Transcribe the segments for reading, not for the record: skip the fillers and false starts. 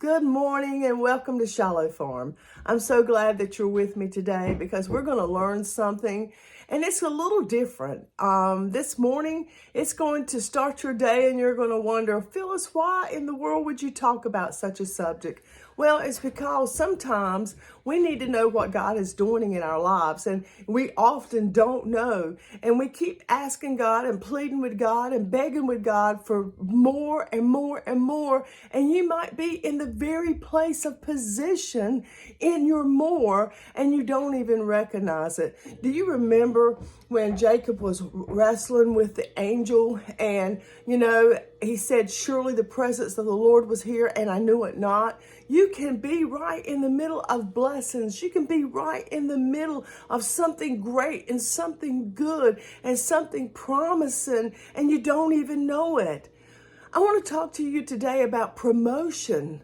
Good morning and welcome to Shallow Farm. I'm so glad that you're with me today because we're going to learn something and it's a little different. This morning, it's going to start your day and you're going to wonder, Phyllis, why in the world would you talk about such a subject? Well, it's because sometimes we need to know what God is doing in our lives, and we often don't know. And we keep asking God and pleading with God and begging with God for more and more and more. And you might be in the very place of position in your more, and you don't even recognize it. Do you remember when Jacob was wrestling with the angel and, he said, surely the presence of the Lord was here and I knew it not? You can be right in the middle of blessings. You can be right in the middle of something great and something good and something promising, and you don't even know it. I want to talk to you today about promotion.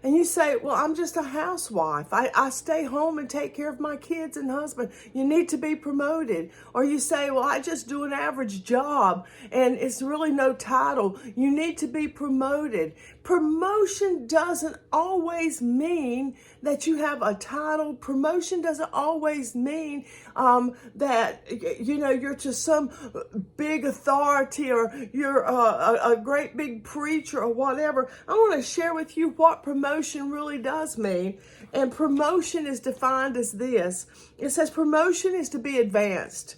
And you say, well, I'm just a housewife. I stay home and take care of my kids and husband. You need to be promoted. Or you say, well, I just do an average job and it's really no title. You need to be promoted. Promotion doesn't always mean that you have a title. Promotion doesn't always mean that, you're to some big authority or you're a great big preacher or whatever. I want to share with you what promotion really does mean. And promotion is defined as this. It says promotion is to be advanced,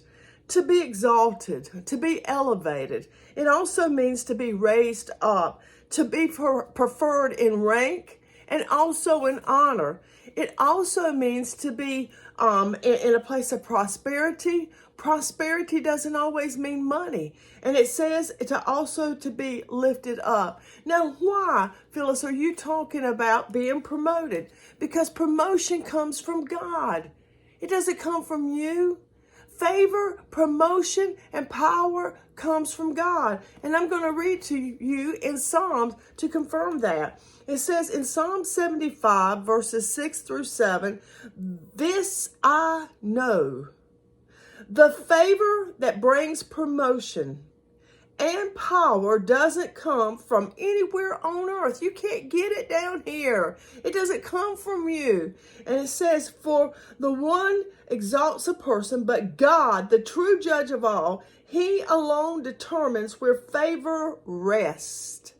to be exalted, to be elevated. It also means to be raised up, to be preferred in rank and also in honor. It also means to be in a place of prosperity. Prosperity doesn't always mean money. And it says to be lifted up. Now, why, Phyllis, are you talking about being promoted? Because promotion comes from God. It doesn't come from you. Favor, promotion, and power comes from God. And I'm going to read to you in Psalms to confirm that. It says in Psalm 75, verses 6 through 7, this I know, the favor that brings promotion and power doesn't come from anywhere on earth. You can't get it down here. It doesn't come from you. And it says, for the one exalts a person, but God, the true judge of all, he alone determines where favor rests.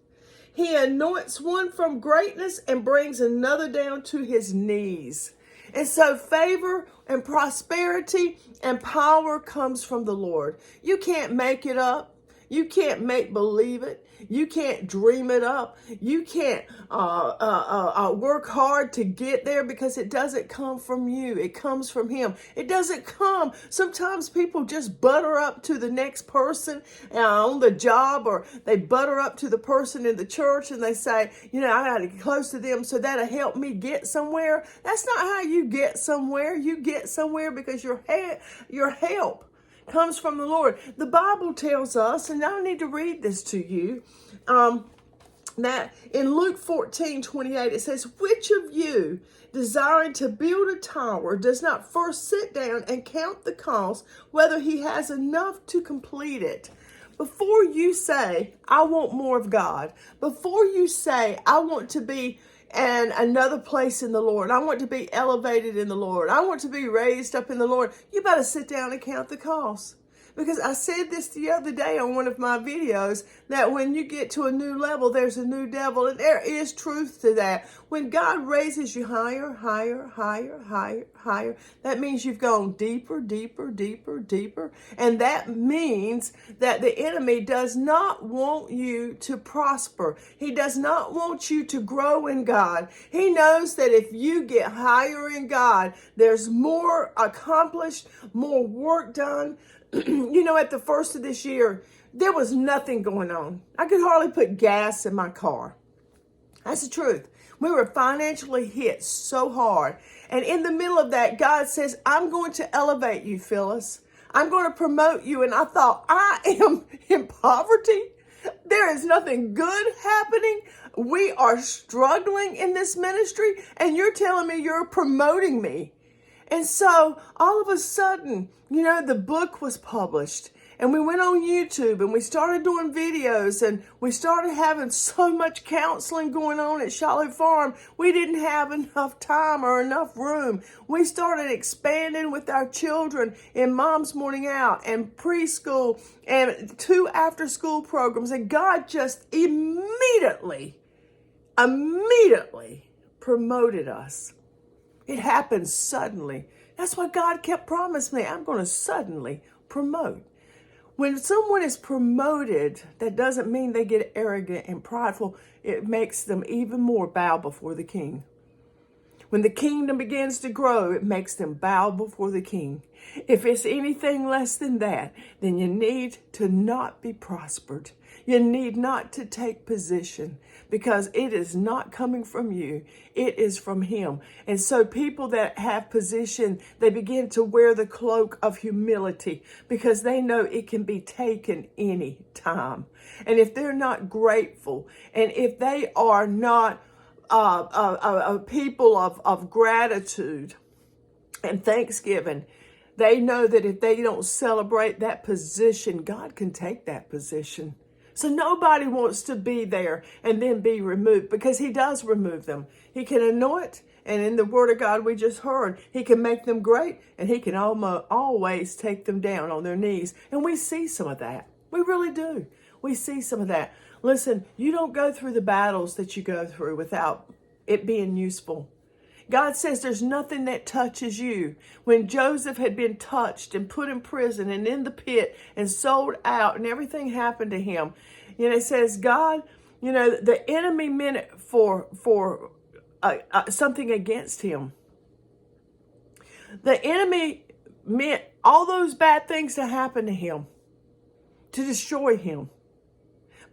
He anoints one from greatness and brings another down to his knees. And so favor and prosperity and power comes from the Lord. You can't make it up. You can't make believe it. You can't dream it up. You can't work hard to get there because it doesn't come from you. It comes from him. It doesn't come. Sometimes people just butter up to the next person on the job, or they butter up to the person in the church and they say, I got to get close to them so that'll help me get somewhere. That's not how you get somewhere. You get somewhere because your help comes from the Lord. The Bible tells us, and I need to read this to you, that in Luke 14:28, it says, which of you desiring to build a tower does not first sit down and count the cost, whether he has enough to complete it? Before you say, I want more of God, before you say, I want to be and another place in the Lord, I want to be elevated in the Lord, I want to be raised up in the Lord, you better sit down and count the cost. Because I said this the other day on one of my videos, that when you get to a new level, there's a new devil. And there is truth to that. When God raises you higher, higher, higher, higher, higher, that means you've gone deeper, deeper, deeper, deeper. And that means that the enemy does not want you to prosper. He does not want you to grow in God. He knows that if you get higher in God, there's more accomplished, more work done. At the first of this year, there was nothing going on. I could hardly put gas in my car. That's the truth. We were financially hit so hard. And in the middle of that, God says, I'm going to elevate you, Phyllis. I'm going to promote you. And I thought, I am in poverty. There is nothing good happening. We are struggling in this ministry. And you're telling me you're promoting me. And so all of a sudden, the book was published And we went on YouTube and we started doing videos and we started having so much counseling going on at Shiloh Farm. We didn't have enough time or enough room. We started expanding with our children in Mom's Morning Out and preschool and 2 after-school programs. And God just immediately promoted us. It happened suddenly. That's why God kept promising me, I'm going to suddenly promote. When someone is promoted, that doesn't mean they get arrogant and prideful. It makes them even more bow before the king. When the kingdom begins to grow, it makes them bow before the king. If it's anything less than that, then you need to not be prospered. You need not to take position because it is not coming from you. It is from him. And so people that have position, they begin to wear the cloak of humility because they know it can be taken any time. And if they're not grateful, and if they are not people of gratitude and thanksgiving, they know that if they don't celebrate that position, God can take that position. So nobody wants to be there and then be removed, because he does remove them. He can anoint, and in the word of God we just heard, he can make them great, and he can always take them down on their knees. And we see some of that. We really do. We see some of that. Listen, you don't go through the battles that you go through without it being useful. God says there's nothing that touches you. When Joseph had been touched and put in prison and in the pit and sold out and everything happened to him, it says God, the enemy meant it for something against him. The enemy meant all those bad things to happen to him, to destroy him.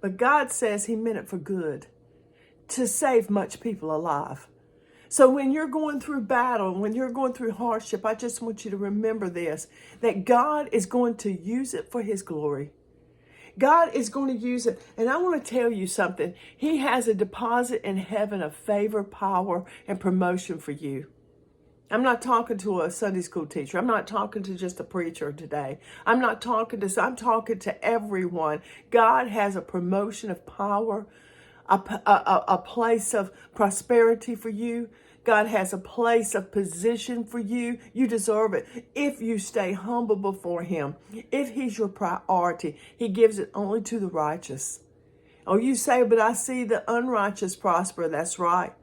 But God says he meant it for good, to save much people alive. So when you're going through battle, when you're going through hardship, I just want you to remember this, that God is going to use it for his glory. God is going to use it. And I want to tell you something. He has a deposit in heaven of favor, power, and promotion for you. I'm not talking to a Sunday school teacher. I'm not talking to just a preacher today. I'm talking to everyone. God has a promotion of power, a place of prosperity for you. God has a place of position for you. You deserve it. If you stay humble before him, if he's your priority, he gives it only to the righteous. Oh, you say, but I see the unrighteous prosper. That's right.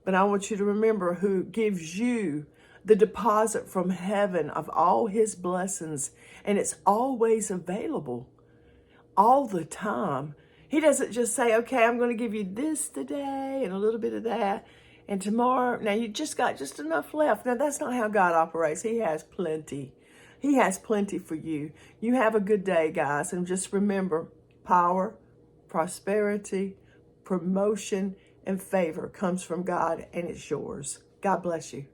But I want you to remember who gives you the deposit from heaven of all his blessings. And it's always available all the time. He doesn't just say, okay, I'm going to give you this today and a little bit of that. And tomorrow, now you just got just enough left. Now, that's not how God operates. He has plenty. He has plenty for you. You have a good day, guys. And just remember, power, prosperity, promotion, and favor comes from God, and it's yours. God bless you.